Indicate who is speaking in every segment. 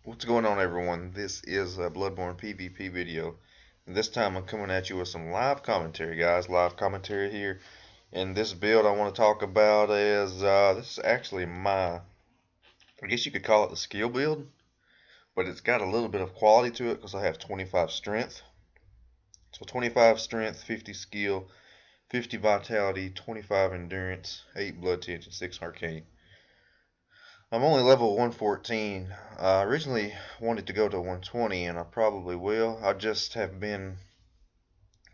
Speaker 1: What's going on, everyone? This is a Bloodborne PvP video. And this time I'm coming at you with some live commentary, guys. Live commentary here. And this build I want to talk about is, this is actually I guess you could call it the skill build. But it's got a little bit of quality to it because I have 25 strength. So 25 strength, 50 skill, 50 vitality, 25 endurance, 8 blood tension, 6 arcane. I'm only level 114. I originally wanted to go to 120, and I probably will. I just have been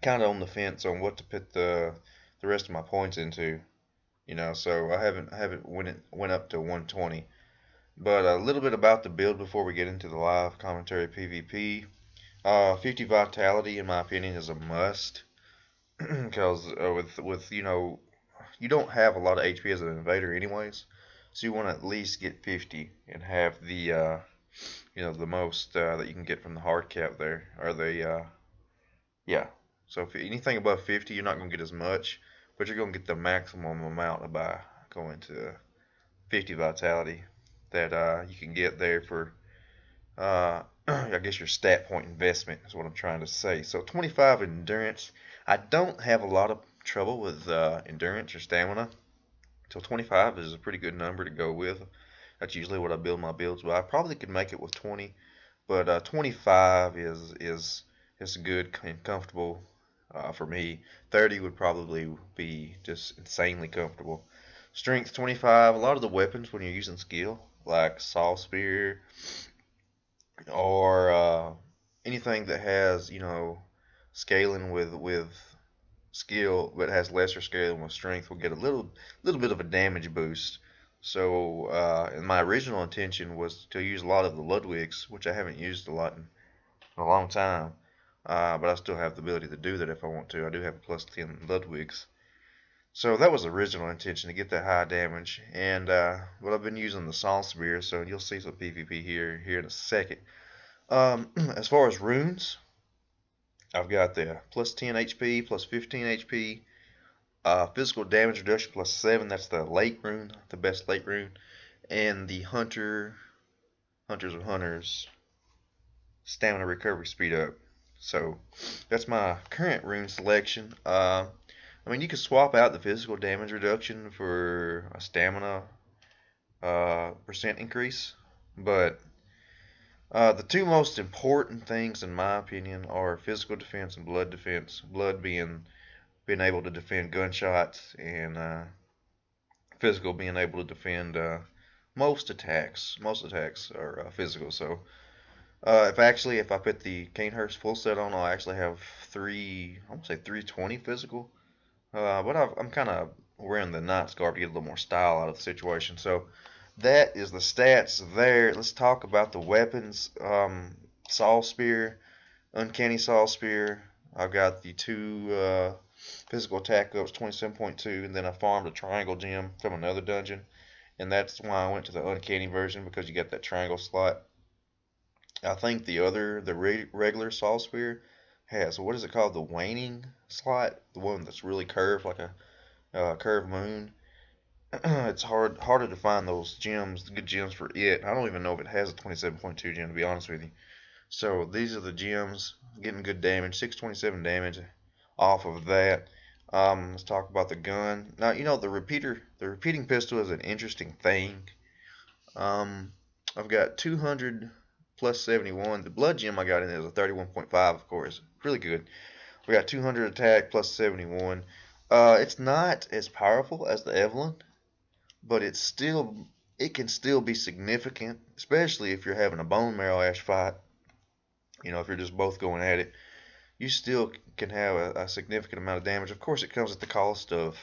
Speaker 1: kind of on the fence on what to put the rest of my points into, So I haven't went up to 120. But a little bit about the build before we get into the live commentary PvP. 50 vitality, in my opinion, is a must because with you don't have a lot of HP as an invader anyways. So you want to at least get 50 and have the most that you can get from the hard cap there, or yeah. So if anything above 50, you're not going to get as much, but you're going to get the maximum amount by going to 50 vitality that you can get there for, I guess, your stat point investment is what I'm trying to say. So 25 endurance. I don't have a lot of trouble with endurance or stamina. So 25 is a pretty good number to go with. That's usually what I build my builds by. I probably could make it with 20, but 25 is good and comfortable for me. 30 would probably be just insanely comfortable. Strength 25. A lot of the weapons when you're using skill, like Saw Spear or anything that has scaling with skill but has lesser scaling with strength, will get a little bit of a damage boost. So and my original intention was to use a lot of the Ludwigs, which I haven't used a lot in a long time. But I still have the ability to do that if I want to. I do have plus 10 Ludwigs. So that was the original intention, to get that high damage. And but I've been using the Saw Spear, so you'll see some PvP here in a second. As far as runes, I've got the plus 10 HP, plus 15 HP, physical damage reduction plus 7. That's the late rune, the best late rune. And the Hunters of Hunters, stamina recovery speed up. So that's my current rune selection. I mean, you can swap out the physical damage reduction for a stamina percent increase, but the two most important things, in my opinion, are physical defense and blood defense. Blood being able to defend gunshots, and physical being able to defend most attacks. Most attacks are physical. So if I put the Canehurst full set on, I'll actually have I want to say 320 physical. But I'm kind of wearing the Knight's Garb to get a little more style out of the situation. So that is the stats there. Let's talk about the weapons. Saw Spear, Uncanny Saw Spear. I've got the two physical attack ups, 27.2, and then I farmed a triangle gem from another dungeon. And that's why I went to the Uncanny version, because you get that triangle slot. I think the regular Saw Spear has, what is it called? The waning slot, the one that's really curved, like a curved moon. It's harder to find those gems, good gems for it. I don't even know if it has a 27.2 gem, to be honest with you. So these are the gems, getting good damage, 627 damage off of that. Let's talk about the gun. Now, the repeating pistol is an interesting thing. I've got 200 plus 71. The blood gem I got in there is a 31.5, of course. Really good. We got 200 attack plus 71. It's not as powerful as the Evelyn, but it can still be significant, especially if you're having a bone marrow ash fight. If you're just both going at it, you still can have a significant amount of damage. Of course, it comes at the cost of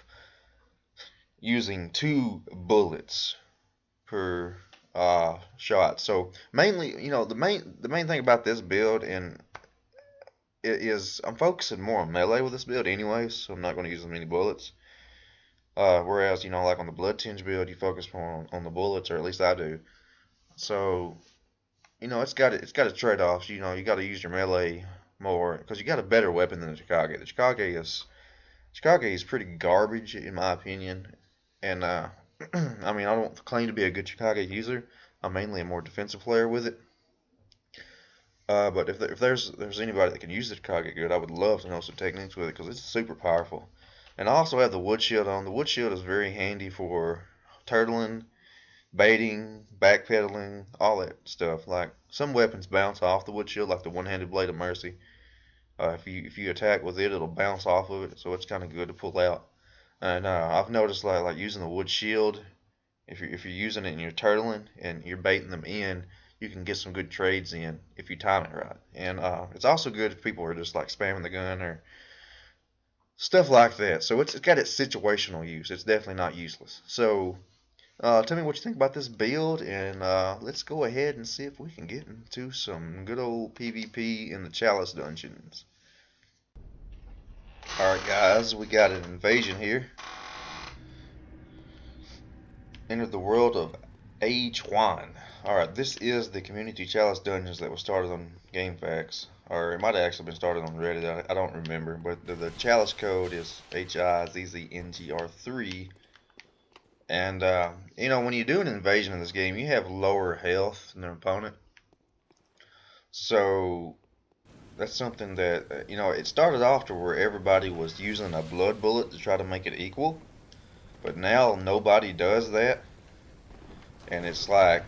Speaker 1: using 2 bullets per shot. So mainly, the main thing about this build, and it is, I'm focusing more on melee with this build anyways, so I'm not going to use as many bullets. Whereas, like on the blood tinge build, you focus more on the bullets, or at least I do. So, it's got its trade-offs. You got to use your melee more, because you got a better weapon than the Chicago. The Chicago is pretty garbage in my opinion, and I mean, I don't claim to be a good Chicago user. I'm mainly a more defensive player with it. But if there's anybody that can use the Kage good, I would love to know some techniques with it because it's super powerful. And I also have the wood shield on. The wood shield is very handy for turtling, baiting, backpedaling, all that stuff. Like some weapons bounce off the wood shield, like the one-handed blade of mercy. If you attack with it, it'll bounce off of it, so it's kind of good to pull out. And I've noticed like using the wood shield, if you're using it and you're turtling and you're baiting them in, you can get some good trades in if you time it right. And it's also good if people are just like spamming the gun or stuff like that. So it's got its situational use. It's definitely not useless. So tell me what you think about this build, and let's go ahead and see if we can get into some good old PvP in the Chalice dungeons. Alright guys, we got an invasion here. Enter the world of Age Juan. Alright, this is the community Chalice dungeons that was started on GameFAQs. Or it might have actually been started on Reddit, I don't remember. But the Chalice code is HIZZNGR3. And, you know, when you do an invasion in this game, you have lower health than the opponent. So, that's something that, you know, it started off to where everybody was using a blood bullet to try to make it equal. But now nobody does that. And it's like,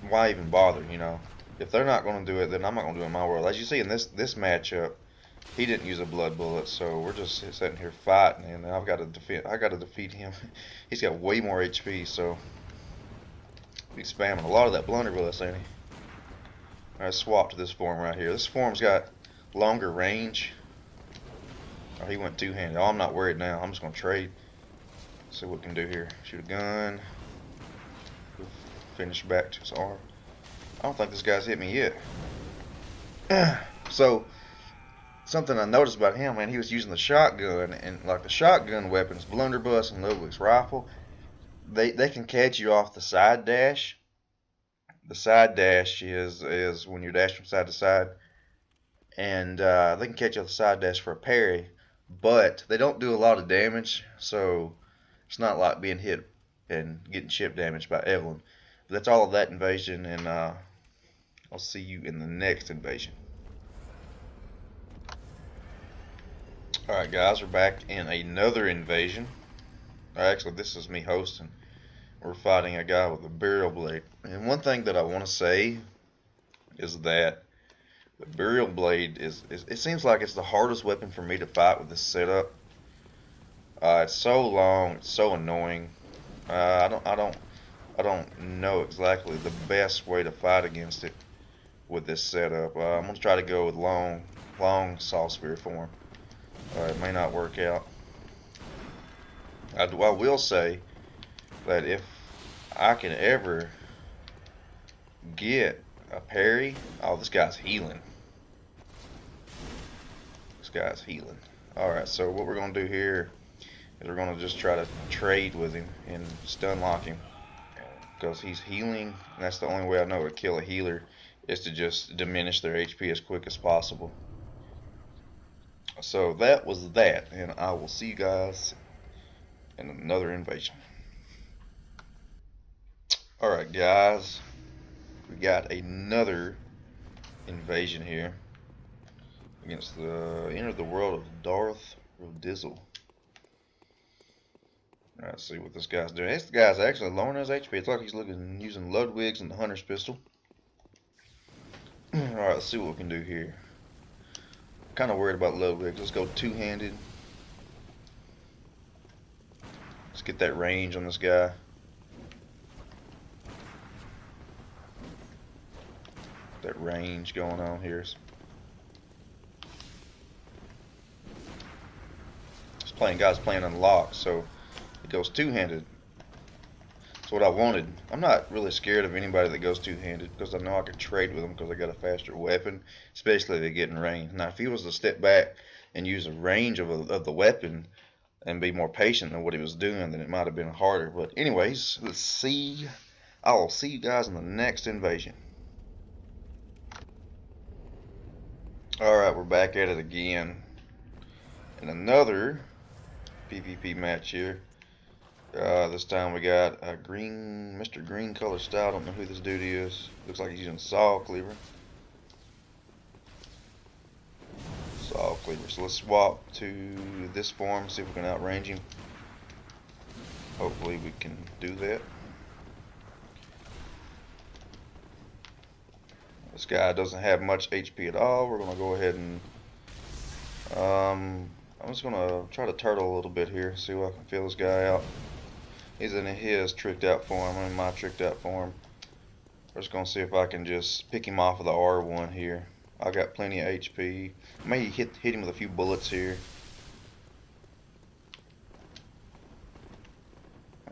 Speaker 1: why even bother, you know? If they're not going to do it, then I'm not going to do it in my world. As you see in this matchup, he didn't use a blood bullet, so we're just sitting here fighting, and I got to defeat him. He's got way more HP, so he's spamming a lot of that blunderbuss, ain't he? Alright, swap to this form right here. This form's got longer range. Oh, he went two-handed. Oh, I'm not worried now. I'm just going to trade. See what we can do here. Shoot a gun. Finish back to his arm. I don't think this guy's hit me yet. So, something I noticed about him, man, he was using the shotgun, and like the shotgun weapons, blunderbuss and Ludwig's rifle, they can catch you off the side dash. The side dash is when you dash from side to side, and they can catch you off the side dash for a parry, but they don't do a lot of damage, so it's not like being hit and getting chip damage by Evelyn. But that's all of that invasion, and I'll see you in the next invasion. Alright guys, we're back in another invasion. Actually, this is me hosting. We're fighting a guy with a burial blade. And one thing that I want to say is that the burial blade is it seems like it's the hardest weapon for me to fight with this setup. It's so long, it's so annoying. I don't know exactly the best way to fight against it with this setup. I'm gonna try to go with long saw spear form. It may not work out. I will say that if I can ever get a parry, oh, this guy's healing. This guy's healing. Alright, so what we're going to do here is we're going to just try to trade with him and stun lock him. Because he's healing, and that's the only way I know to kill a healer, is to just diminish their HP as quick as possible. So that was that, and I will see you guys in another invasion. Alright guys, we got another invasion here against the Enter the World of Darth Rodizzle. Alright, see what this guy's doing. This guy's actually lowering his HP. It's like he's using Ludwig's and the Hunter's pistol. Alright, let's see what we can do here. Kind of worried about Ludwig's. Let's go two-handed. Let's get that range on this guy. That range going on here. Guy's playing unlocked, so it goes two-handed. That's what I wanted. I'm not really scared of anybody that goes two-handed because I know I can trade with them because I got a faster weapon, especially if they get in range. Now, if he was to step back and use the range of the weapon and be more patient than what he was doing, then it might have been harder. But anyways, let's see. I'll see you guys in the next invasion. Alright, we're back at it again in another PvP match here. This time we got a green, Mr. Green color style. I don't know who this dude is. Looks like he's using saw cleaver. Saw cleaver. So let's swap to this form, see if we can outrange him. Hopefully we can do that. This guy doesn't have much HP at all. We're gonna go ahead and I'm just gonna try to turtle a little bit here, see if I can feel this guy out. He's in his tricked out form. I'm in my tricked out form. We're just gonna see if I can just pick him off of the R1 here. I got plenty of HP. Maybe hit him with a few bullets here.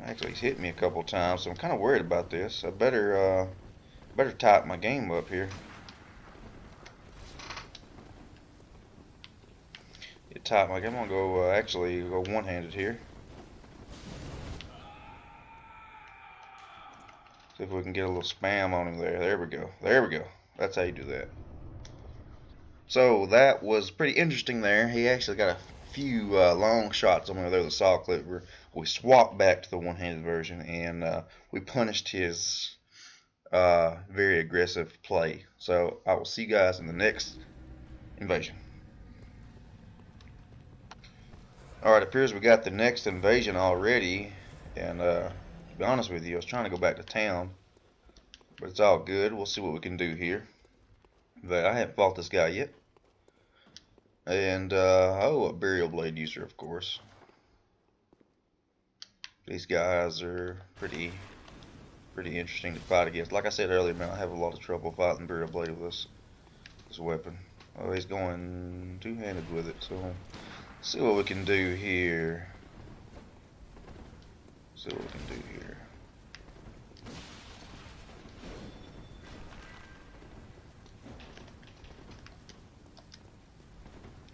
Speaker 1: Actually, he's hit me a couple times, so I'm kind of worried about this. I better tighten my game up here. I'm gonna go actually go one-handed here. See if we can get a little spam on him there. There we go. There we go. That's how you do that. So that was pretty interesting there. He actually got a few long shots on me there with the saw clipper. We swapped back to the one-handed version, and we punished his very aggressive play. So I will see you guys in the next invasion. Alright, it appears we got the next invasion already, and to be honest with you, I was trying to go back to town, but it's all good. We'll see what we can do here. But I haven't fought this guy yet. And, oh, a burial blade user, of course. These guys are pretty interesting to fight against. Like I said earlier, man, I have a lot of trouble fighting burial blade with this weapon. Oh, he's going two-handed with it, so let's see what we can do here. See what we can do here.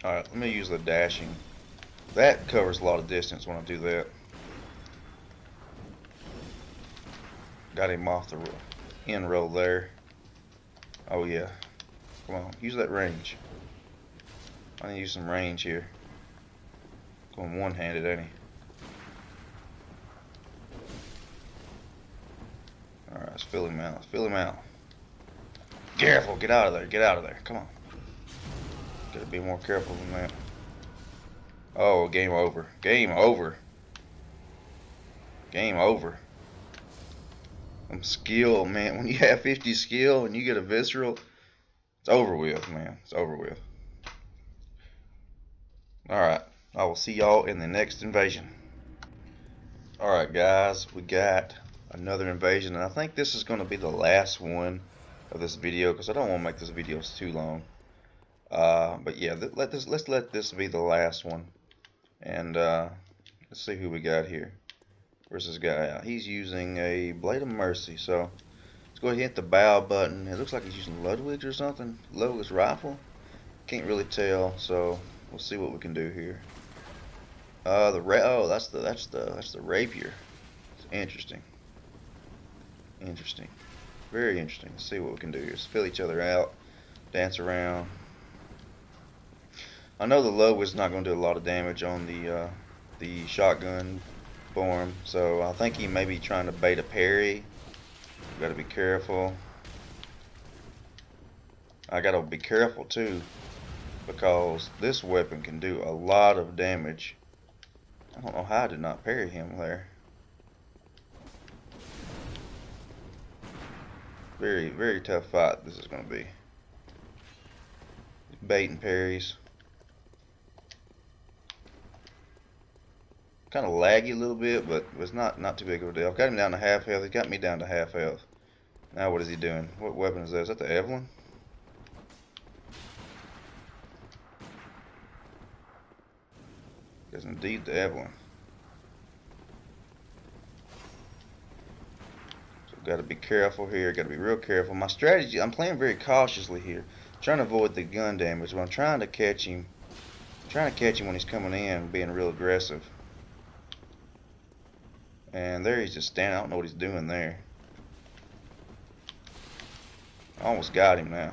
Speaker 1: Alright, let me use the dashing. That covers a lot of distance when I do that. Got him off the end roll there. Oh yeah. Come on, use that range. I need to use some range here. Going one-handed, ain't he? Alright, let's fill him out. Let's fill him out. Careful, get out of there. Get out of there. Come on. Gotta be more careful than that. Oh, game over. Game over. Game over. I'm skilled, man. When you have 50 skill and you get a visceral, it's over with, man. It's over with. Alright. I will see y'all in the next invasion. Alright, guys. We got another invasion, and I think this is going to be the last one of this video because I don't want to make this video too long. But yeah, let's let this be the last one, and let's see who we got here. Where's this guy at? He's using a Blade of Mercy, so let's go ahead and hit the bow button. It looks like he's using Ludwig's or something. Ludwig's rifle. Can't really tell, so we'll see what we can do here. Oh, that's the rapier. It's interesting. Interesting. Very interesting. Let's see what we can do here. Let's fill each other out, dance around. I know the Ludwig's not going to do a lot of damage on the shotgun form, so I think he may be trying to bait a parry. Got to be careful. I got to be careful too, because this weapon can do a lot of damage. I don't know how I did not parry him there. Very tough fight this is going to be. Bait and parries. Kind of laggy a little bit, but it's not too big of a deal. I've got him down to half health. He's got me down to half health. Now what is he doing? What weapon is that? Is that the Evelyn? It's indeed the Evelyn. So got to be careful here. Got to be real careful. My strategy, I'm playing very cautiously here. I'm trying to avoid the gun damage, but I'm trying to catch him. I'm trying to catch him when he's coming in, being real aggressive. And there he's just standing. I don't know what he's doing there. I almost got him now.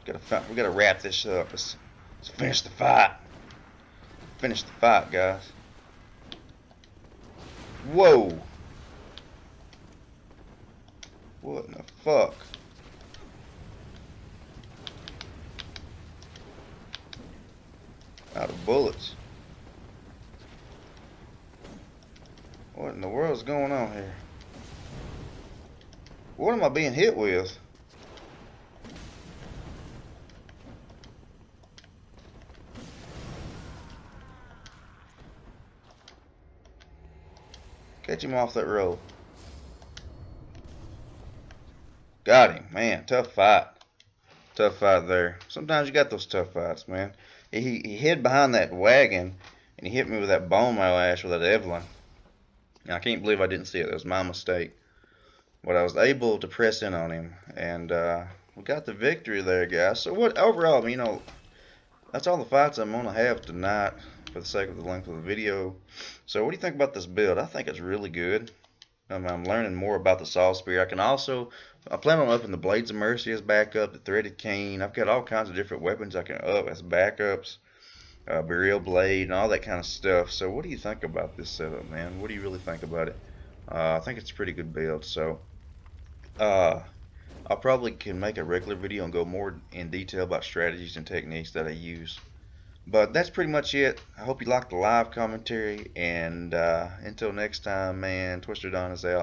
Speaker 1: We gotta wrap this up. Let's finish the fight. Finish the fight, guys. Whoa! What in the fuck? Out of bullets. What in the world's going on here? What am I being hit with? Catch him off that road. Got him, man. Tough fight. Tough fight there. Sometimes you got those tough fights, man. He hid behind that wagon and he hit me with that bone marrow ash with that Evelyn. And I can't believe I didn't see it. That was my mistake. But I was able to press in on him, and we got the victory there, guys. So what overall, you know, that's all the fights I'm gonna have tonight for the sake of the length of the video. So what do you think about this build? I think it's really good. I'm learning more about the Saw Spear. I plan on upping the Blades of Mercy as backup, the Threaded Cane. I've got all kinds of different weapons I can up as backups, Burial Blade, and all that kind of stuff. So what do you think about this setup, man? What do you really think about it? I think it's a pretty good build. So I probably can make a regular video and go more in detail about strategies and techniques that I use. But that's pretty much it. I hope you liked the live commentary, and until next time, man, Twister Don is out.